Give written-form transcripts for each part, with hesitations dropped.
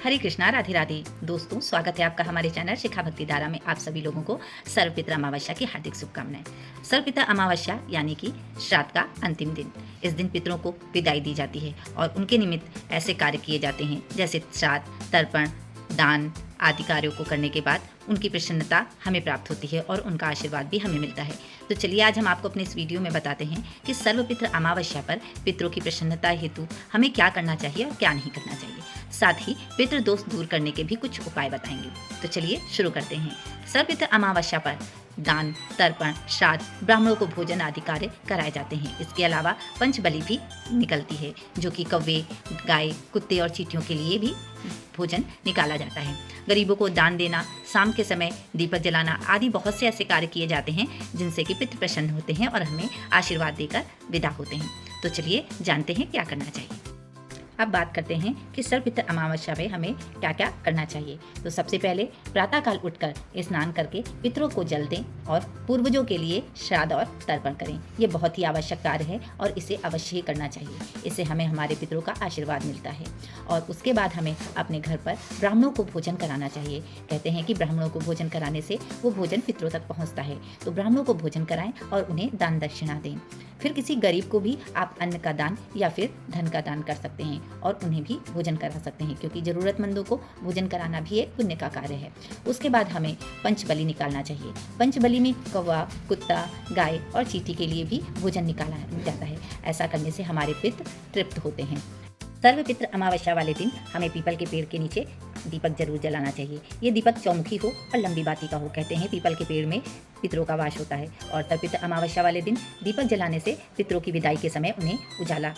हरे कृष्णा, राधे राधे। दोस्तों, स्वागत है आपका हमारे चैनल शिखा भक्ति धारा में। आप सभी लोगों को सर्वपितृ अमावस्या की हार्दिक शुभकामनाएं। सर्वपितृ अमावस्या यानी कि श्राद्ध का अंतिम दिन। इस दिन पितरों को विदाई दी जाती है और उनके निमित्त ऐसे कार्य किए जाते हैं जैसे श्राद्ध, तर्पण, दान आदि कार्यों को करने के बाद उनकी प्रसन्नता हमें प्राप्त होती है और उनका आशीर्वाद भी हमें मिलता है। तो चलिए आज हम आपको अपने इस वीडियो में बताते हैं कि सर्वपितृ अमावस्या पर पितरों की प्रसन्नता हेतु हमें क्या करना चाहिए और क्या नहीं करना चाहिए। साथ ही पितृ दोष दूर करने के भी कुछ उपाय बताएंगे। तो चलिए शुरू करते हैं। सर्वपितृ अमावस्या पर दान, तर्पण, श्राद्ध, ब्राह्मणों को भोजन आदि कार्य कराए जाते हैं। इसके अलावा पंचबलि भी निकलती है, जो कि कौवे, गाय, कुत्ते और चींटियों के लिए भी भोजन निकाला जाता है। गरीबों को दान देना, शाम के समय दीपक जलाना आदि बहुत से ऐसे कार्य किए जाते हैं जिनसे कि पितृ प्रसन्न होते हैं और हमें आशीर्वाद देकर विदा होते हैं। तो चलिए जानते हैं क्या करना चाहिए। अब बात करते हैं कि सर्वपितृ अमावस्या में हमें क्या क्या करना चाहिए। तो सबसे पहले प्रातःकाल उठकर स्नान करके पितरों को जल दें और पूर्वजों के लिए श्राद्ध और तर्पण करें। ये बहुत ही आवश्यक कार्य है और इसे अवश्य ही करना चाहिए। इससे हमें हमारे पितरों का आशीर्वाद मिलता है। और उसके बाद हमें अपने घर पर ब्राह्मणों को भोजन कराना चाहिए। कहते हैं कि ब्राह्मणों को भोजन कराने से वो भोजन पितरों तक पहुँचता है। तो ब्राह्मणों को भोजन कराएं और उन्हें दान दक्षिणा दें। फिर किसी गरीब को भी आप अन्न का दान या फिर धन का दान कर सकते हैं और उन्हें भी भोजन करा सकते हैं, क्योंकि ज़रूरतमंदों को भोजन कराना भी एक पुण्य का कार्य है। उसके बाद हमें पंचबलि निकालना चाहिए। पंचबलि में कौवा, कुत्ता, गाय और चींटी के लिए भी भोजन निकाला जाता है। ऐसा करने से हमारे पितृ तृप्त होते हैं। सर्वपितृ अमावस्या वाले दिन हमें पीपल के पेड़ के नीचे दीपक जरूर जलाना चाहिए। ये दीपक चौमुखी हो और लंबी बाती का हो। कहते हैं पीपल के पेड़ में पितरों का वास होता है और सर्वपितृ अमावस्या वाले दिन दीपक जलाने से पितरों की विदाई के समय उन्हें उजाला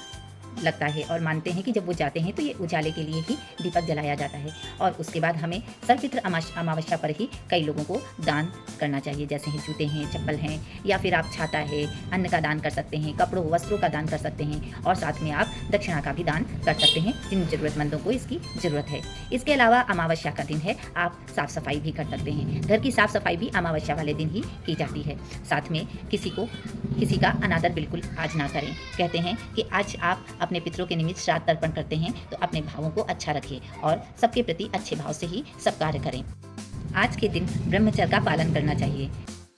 लगता है और मानते हैं कि जब वो जाते हैं तो ये उजाले के लिए ही दीपक जलाया जाता है। और उसके बाद हमें सर्वपितृ अमावस्या पर ही कई लोगों को दान करना चाहिए, जैसे हैं जूते हैं, चप्पल हैं, या फिर आप छाता है, अन्न का दान कर सकते हैं, कपड़ों वस्त्रों का दान कर सकते हैं और साथ में आप दक्षिणा का भी दान कर सकते हैं जिन ज़रूरतमंदों को इसकी ज़रूरत है। इसके अलावा अमावस्या का दिन है, आप साफ़ सफाई भी कर सकते हैं। घर की साफ़ सफाई भी अमावस्या वाले दिन ही की जाती है। साथ में किसी का अनादर बिल्कुल आज ना करें। कहते हैं कि आज आप अपने पितरों के निमित्त श्राद्ध तर्पण करते हैं तो अपने भावों को अच्छा रखिए और सबके प्रति अच्छे भाव से ही सब कार्य करें। आज के दिन ब्रह्मचर्य का पालन करना चाहिए।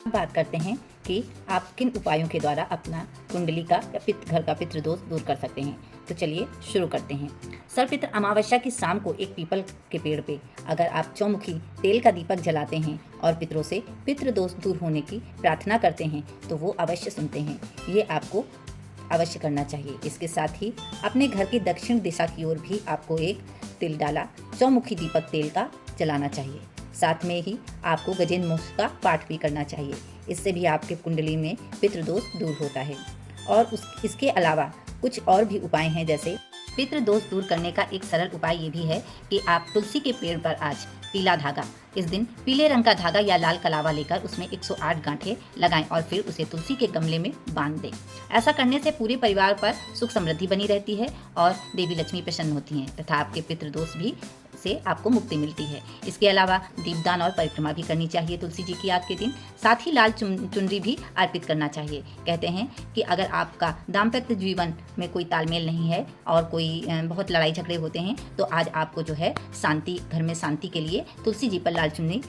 अब बात करते हैं कि आप किन उपायों के द्वारा अपना कुंडली का या घर का पितृदोष दूर कर सकते हैं। तो चलिए शुरू करते हैं। सर्वपितृ अमावस्या की शाम को एक पीपल के पेड़ पे अगर आप चौमुखी तेल का दीपक जलाते हैं और पितरों से पितृदोष दूर होने की प्रार्थना करते हैं तो वो अवश्य सुनते हैं। ये आपको अवश्य करना चाहिए। इसके साथ ही अपने घर की दक्षिण दिशा की ओर भी आपको एक तिल डाला चौमुखी दीपक तेल का जलाना चाहिए। साथ में ही आपको गजेंद्र मोक्ष का पाठ भी करना चाहिए। इससे भी आपके कुंडली में पितृदोष दूर होता है। और इसके अलावा कुछ और भी उपाय हैं, जैसे पितृदोष दूर करने का एक सरल उपाय ये भी है कि आप तुलसी के पेड़ पर आज पीला धागा, इस दिन पीले रंग का धागा या लाल कलावा लेकर उसमें 108 गांठें लगाएं और फिर उसे तुलसी के गमले में बांध दें। ऐसा करने से पूरे परिवार पर सुख समृद्धि बनी रहती है और देवी लक्ष्मी प्रसन्न होती हैं तथा आपके पितृदोष भी से आपको मुक्ति मिलती है। इसके अलावा दीपदान और परिक्रमा भी करनी चाहिए तुलसी जी की याद के दिन। साथ ही लाल चुनरी भी अर्पित करना चाहिए। कहते हैं कि अगर आपका दाम्पत्य जीवन में कोई तालमेल नहीं है और कोई बहुत लड़ाई झगड़े होते हैं तो आज आपको जो है शांति, घर में शांति के लिए तुलसी जी पर लाल चुनरी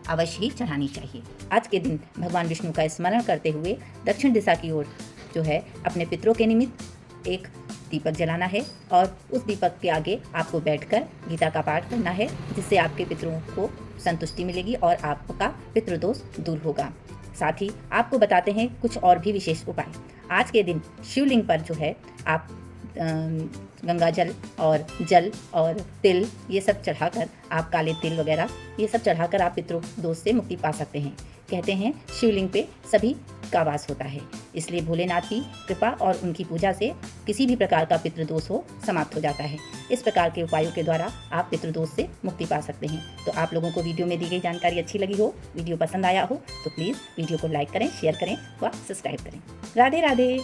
अवश्य ही चढ़ानी चाहिए। आज के दिन भगवान विष्णु का स्मरण करते हुए दक्षिण दिशा की ओर जो है अपने पितरों के निमित्त एक दीपक जलाना है और उस दीपक के आगे आपको बैठकर गीता का पाठ करना है, जिससे आपके पितरों को संतुष्टि मिलेगी और आपका पितृदोष दूर होगा। साथ ही आपको बताते हैं कुछ और भी विशेष उपाय। आज के दिन शिवलिंग पर जो है आप गंगा जल और तिल ये सब चढ़ाकर, आप काले तिल वगैरह ये सब चढ़ाकर आप पितृदोष से मुक्ति पा सकते हैं। कहते हैं शिवलिंग पे सभी का वास होता है, इसलिए भोलेनाथ की कृपा और उनकी पूजा से किसी भी प्रकार का पितृदोष हो समाप्त हो जाता है। इस प्रकार के उपायों के द्वारा आप पितृदोष से मुक्ति पा सकते हैं। तो आप लोगों को वीडियो में दी गई जानकारी अच्छी लगी हो, वीडियो पसंद आया हो तो प्लीज़ वीडियो को लाइक करें, शेयर करें व सब्सक्राइब करें। राधे राधे।